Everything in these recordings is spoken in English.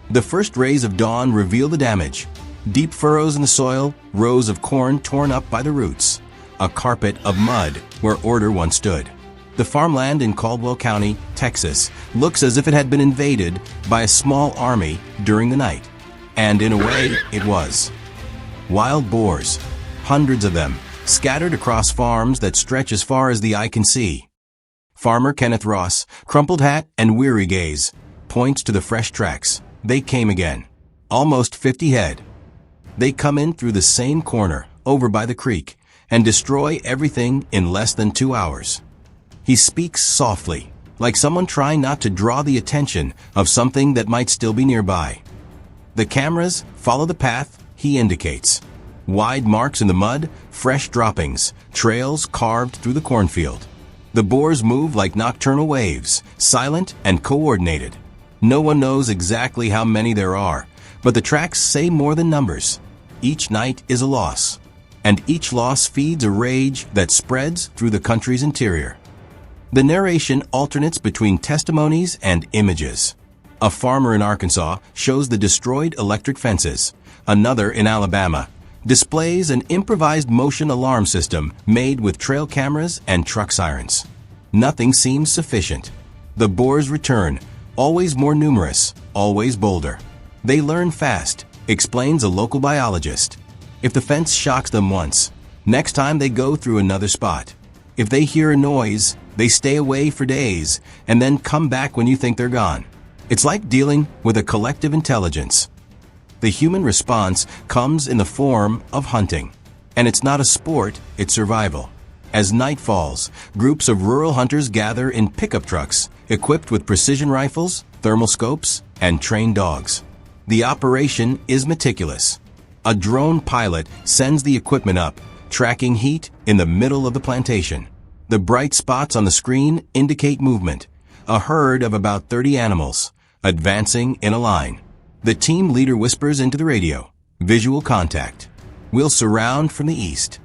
The first rays of dawn reveal the damage. Deep furrows in the soil, rows of corn torn up by the roots, a carpet of mud where order once stood. The farmland in Caldwell County, Texas, looks as if it had been invaded by a small army during the night. And in a way, it was. Wild boars, hundreds of them, scattered across farms that stretch as far as the eye can see. Farmer Kenneth Ross, crumpled hat and weary gaze, points to the fresh tracks. They came again. Almost 50 head. They come in through the same corner, over by the creek, and destroy everything in less than 2 hours. He speaks softly, like someone trying not to draw the attention of something that might still be nearby. The cameras follow the path he indicates. Wide marks in the mud, fresh droppings, trails carved through the cornfield. The boars move like nocturnal waves, silent and coordinated. No one knows exactly how many there are, but the tracks say more than numbers. Each night is a loss, and each loss feeds a rage that spreads through the country's interior. The narration alternates between testimonies and images. A farmer in Arkansas shows the destroyed electric fences. Another in Alabama displays an improvised motion alarm system made with trail cameras and truck sirens. Nothing seems sufficient. The boars return, always more numerous, always bolder. They learn fast, explains a local biologist. If the fence shocks them once, next time they go through another spot. If they hear a noise, they stay away for days and then come back when you think they're gone. It's like dealing with a collective intelligence. The human response comes in the form of hunting. And it's not a sport, it's survival. As night falls, groups of rural hunters gather in pickup trucks, equipped with precision rifles, thermal scopes, and trained dogs. The operation is meticulous. A drone pilot sends the equipment up, tracking heat in the middle of the plantation. The bright spots on the screen indicate movement. A herd of about 30 animals, advancing in a line. The team leader whispers into the radio, "Visual contact. We'll surround from the east."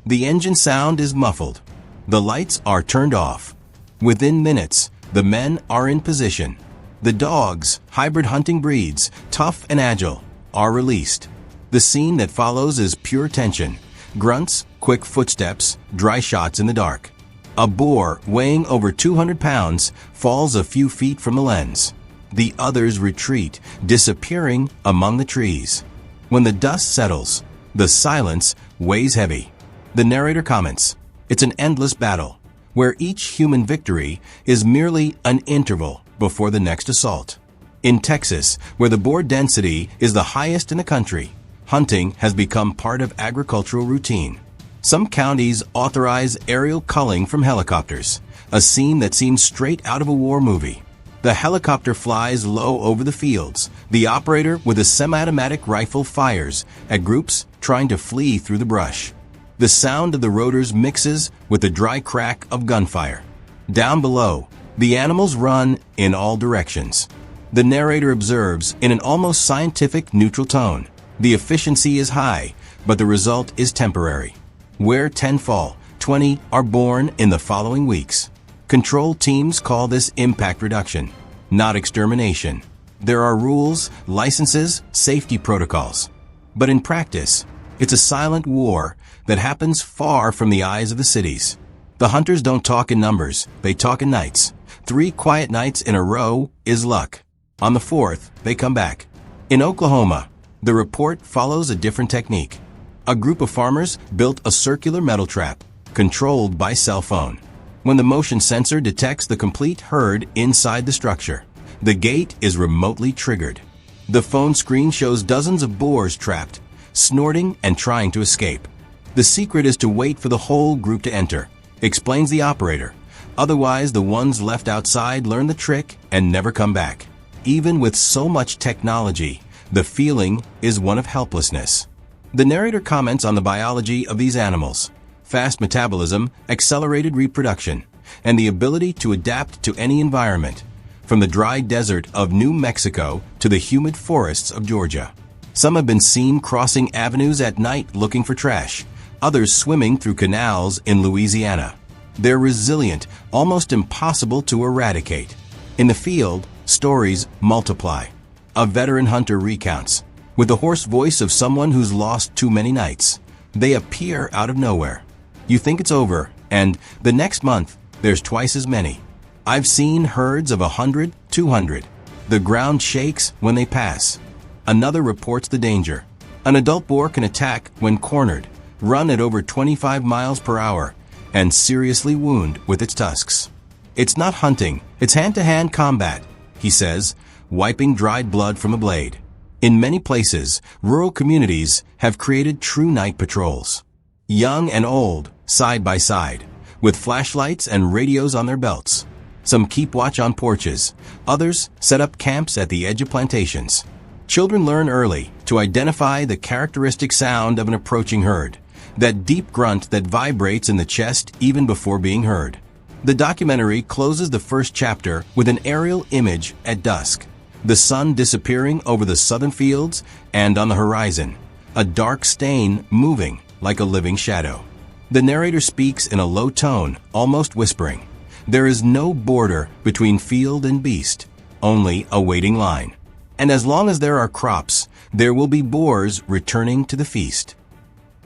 The engine sound is muffled. The lights are turned off. Within minutes, the men are in position. The dogs, hybrid hunting breeds, tough and agile, are released. The scene that follows is pure tension. Grunts, quick footsteps, dry shots in the dark. A boar weighing over 200 pounds falls a few feet from the lens. The others retreat, disappearing among the trees. When the dust settles, the silence weighs heavy. The narrator comments, "It's an endless battle, where each human victory is merely an interval before the next assault." In Texas, where the boar density is the highest in the country, hunting has become part of agricultural routine. Some counties authorize aerial culling from helicopters, a scene that seems straight out of a war movie. The helicopter flies low over the fields. The operator with a semi-automatic rifle fires at groups trying to flee through the brush. The sound of the rotors mixes with the dry crack of gunfire. Down below, the animals run in all directions. The narrator observes in an almost scientific neutral tone. The efficiency is high, but the result is temporary. Where 10 fall, 20 are born in the following weeks. Control teams call this impact reduction, not extermination. There are rules, licenses, safety protocols. But in practice, it's a silent war that happens far from the eyes of the cities. The hunters don't talk in numbers, they talk in nights. 3 quiet nights in a row is luck. On the 4th, they come back. In Oklahoma, the report follows a different technique. A group of farmers built a circular metal trap, controlled by cell phone. When the motion sensor detects the complete herd inside the structure, the gate is remotely triggered. The phone screen shows dozens of boars trapped, snorting and trying to escape. The secret is to wait for the whole group to enter, explains the operator. Otherwise, the ones left outside learn the trick and never come back. Even with so much technology, the feeling is one of helplessness. The narrator comments on the biology of these animals. Fast metabolism, accelerated reproduction, and the ability to adapt to any environment, from the dry desert of New Mexico to the humid forests of Georgia. Some have been seen crossing avenues at night looking for trash, others swimming through canals in Louisiana. They're resilient, almost impossible to eradicate. In the field, stories multiply. A veteran hunter recounts, with the hoarse voice of someone who's lost too many nights. They appear out of nowhere. You think it's over, and the next month, there's twice as many. I've seen herds of 100, 200. The ground shakes when they pass. Another reports the danger. An adult boar can attack when cornered, run at over 25 miles per hour, and seriously wound with its tusks. It's not hunting, it's hand-to-hand combat, he says, wiping dried blood from a blade. In many places, rural communities have created true night patrols. Young and old, side by side, with flashlights and radios on their belts. Some keep watch on porches, others set up camps at the edge of plantations. Children learn early to identify the characteristic sound of an approaching herd, that deep grunt that vibrates in the chest even before being heard. The documentary closes the first chapter with an aerial image at dusk, the sun disappearing over the southern fields, and on the horizon, a dark stain moving like a living shadow. The narrator speaks in a low tone, almost whispering. There is no border between field and beast, only a waiting line. And as long as there are crops, there will be boars returning to the feast.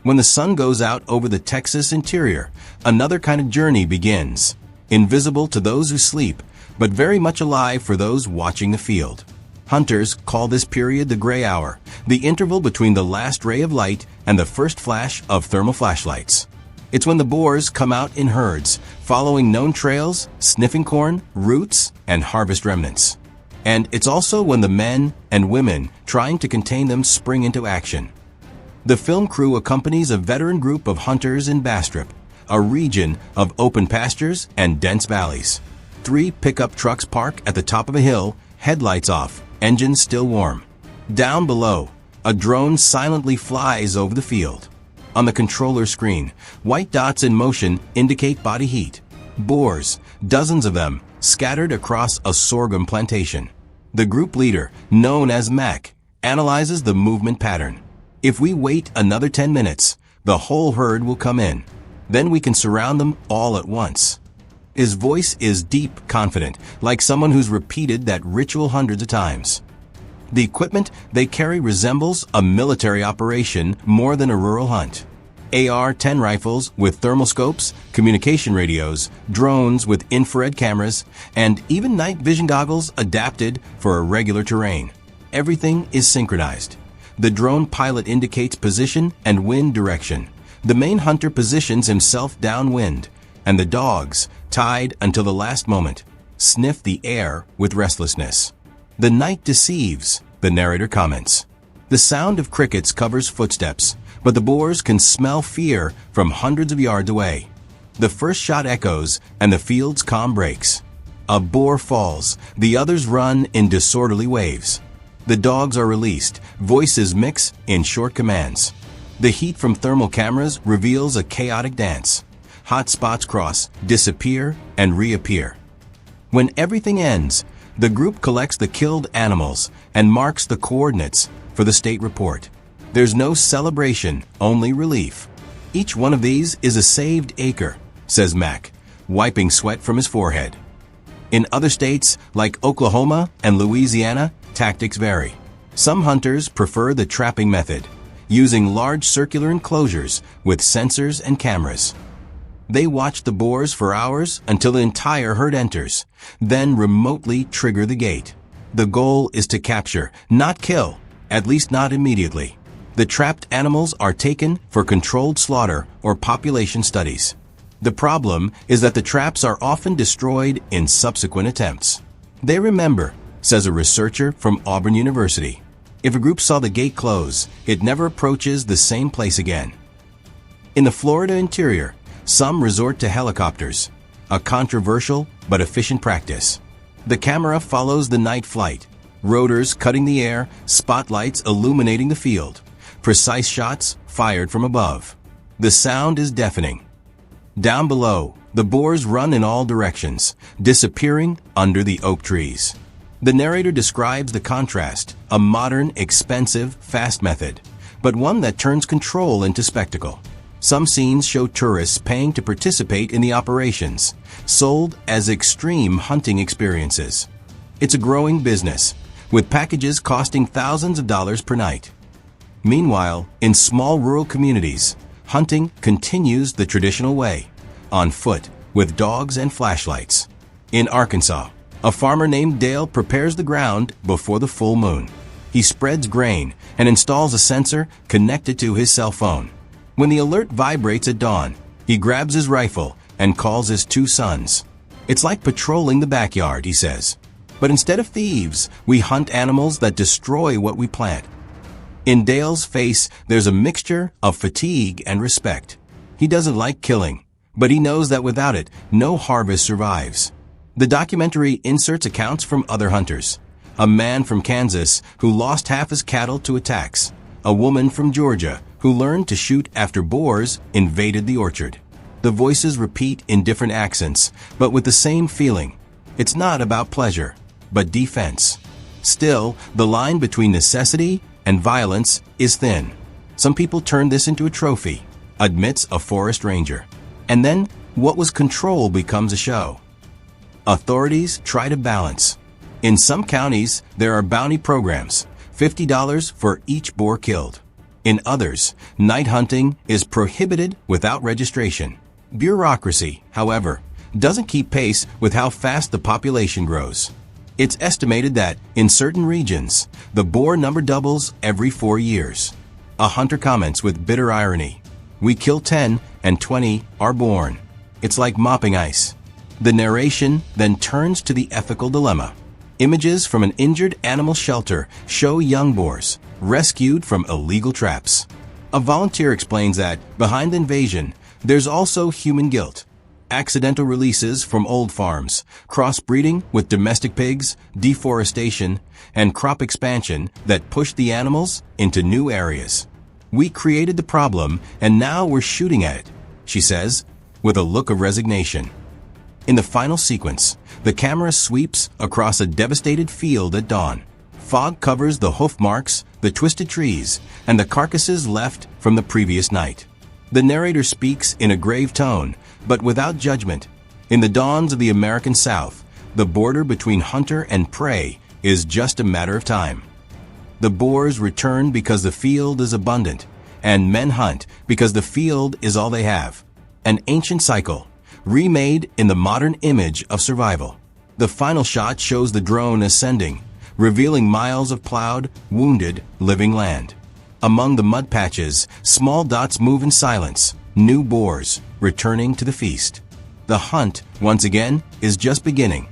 When the sun goes out over the Texas interior, another kind of journey begins, invisible to those who sleep, but very much alive for those watching the field. Hunters call this period the gray hour, the interval between the last ray of light and the first flash of thermal flashlights. It's when the boars come out in herds, following known trails, sniffing corn, roots, and harvest remnants. And it's also when the men and women trying to contain them spring into action. The film crew accompanies a veteran group of hunters in Bastrop, a region of open pastures and dense valleys. 3 pickup trucks park at the top of a hill, headlights off, engines still warm. Down below, a drone silently flies over the field. On the controller screen, white dots in motion indicate body heat. Boars, dozens of them, scattered across a sorghum plantation. The group leader, known as Mac, analyzes the movement pattern. If we wait another 10 minutes, the whole herd will come in. Then we can surround them all at once. His voice is deep, confident, like someone who's repeated that ritual hundreds of times. The equipment they carry resembles a military operation more than a rural hunt. AR-10 rifles with thermal scopes, communication radios, drones with infrared cameras, and even night vision goggles adapted for irregular terrain. Everything is synchronized. The drone pilot indicates position and wind direction. The main hunter positions himself downwind, and the dogs, tied until the last moment, sniff the air with restlessness. The night deceives, the narrator comments. The sound of crickets covers footsteps, but the boars can smell fear from hundreds of yards away. The first shot echoes, and the field's calm breaks. A boar falls, the others run in disorderly waves. The dogs are released, voices mix in short commands. The heat from thermal cameras reveals a chaotic dance. Hot spots cross, disappear, and reappear. When everything ends, the group collects the killed animals and marks the coordinates for the state report. There's no celebration, only relief. Each one of these is a saved acre, says Mac, wiping sweat from his forehead. In other states, like Oklahoma and Louisiana, tactics vary. Some hunters prefer the trapping method, using large circular enclosures with sensors and cameras. They watch the boars for hours until the entire herd enters, then remotely trigger the gate. The goal is to capture, not kill, at least not immediately. The trapped animals are taken for controlled slaughter or population studies. The problem is that the traps are often destroyed in subsequent attempts. They remember, says a researcher from Auburn University. If a group saw the gate close, it never approaches the same place again. In the Florida interior, some resort to helicopters, a controversial but efficient practice. The camera follows the night flight, rotors cutting the air, spotlights illuminating the field, precise shots fired from above. The sound is deafening. Down below, the boars run in all directions, disappearing under the oak trees. The narrator describes the contrast, a modern, expensive, fast method, but one that turns control into spectacle. Some scenes show tourists paying to participate in the operations, sold as extreme hunting experiences. It's a growing business, with packages costing thousands of dollars per night. Meanwhile, in small rural communities, hunting continues the traditional way, on foot, with dogs and flashlights. In Arkansas, a farmer named Dale prepares the ground before the full moon. He spreads grain and installs a sensor connected to his cell phone. When the alert vibrates at dawn, he grabs his rifle and calls his 2 sons. "It's like patrolling the backyard," he says. "But instead of thieves, we hunt animals that destroy what we plant." In Dale's face, there's a mixture of fatigue and respect. He doesn't like killing, but he knows that without it, no harvest survives. The documentary inserts accounts from other hunters. A man from Kansas who lost half his cattle to attacks. A woman from Georgia who learned to shoot after boars invaded the orchard. The voices repeat in different accents, but with the same feeling. It's not about pleasure, but defense. Still, the line between necessity and violence is thin. Some people turn this into a trophy, admits a forest ranger. And then, what was control becomes a show. Authorities try to balance. In some counties, there are bounty programs, $50 for each boar killed. In others, night hunting is prohibited without registration. Bureaucracy, however, doesn't keep pace with how fast the population grows. It's estimated that, in certain regions, the boar number doubles every 4 years. A hunter comments with bitter irony, "We kill 10 and 20 are born. It's like mopping ice." The narration then turns to the ethical dilemma. Images from an injured animal shelter show young boars rescued from illegal traps. A volunteer explains that, behind invasion, there's also human guilt. Accidental releases from old farms, crossbreeding with domestic pigs, deforestation, and crop expansion that push the animals into new areas. "We created the problem, and now we're shooting at it," she says, with a look of resignation. In the final sequence, the camera sweeps across a devastated field at dawn. Fog covers the hoof marks, the twisted trees, and the carcasses left from the previous night. The narrator speaks in a grave tone, but without judgment. In the dawns of the American South, the border between hunter and prey is just a matter of time. The boars return because the field is abundant, and men hunt because the field is all they have. An ancient cycle, remade in the modern image of survival. The final shot shows the drone ascending, revealing miles of plowed, wounded, living land. Among the mud patches, small dots move in silence, new boars returning to the feast. The hunt, once again, is just beginning.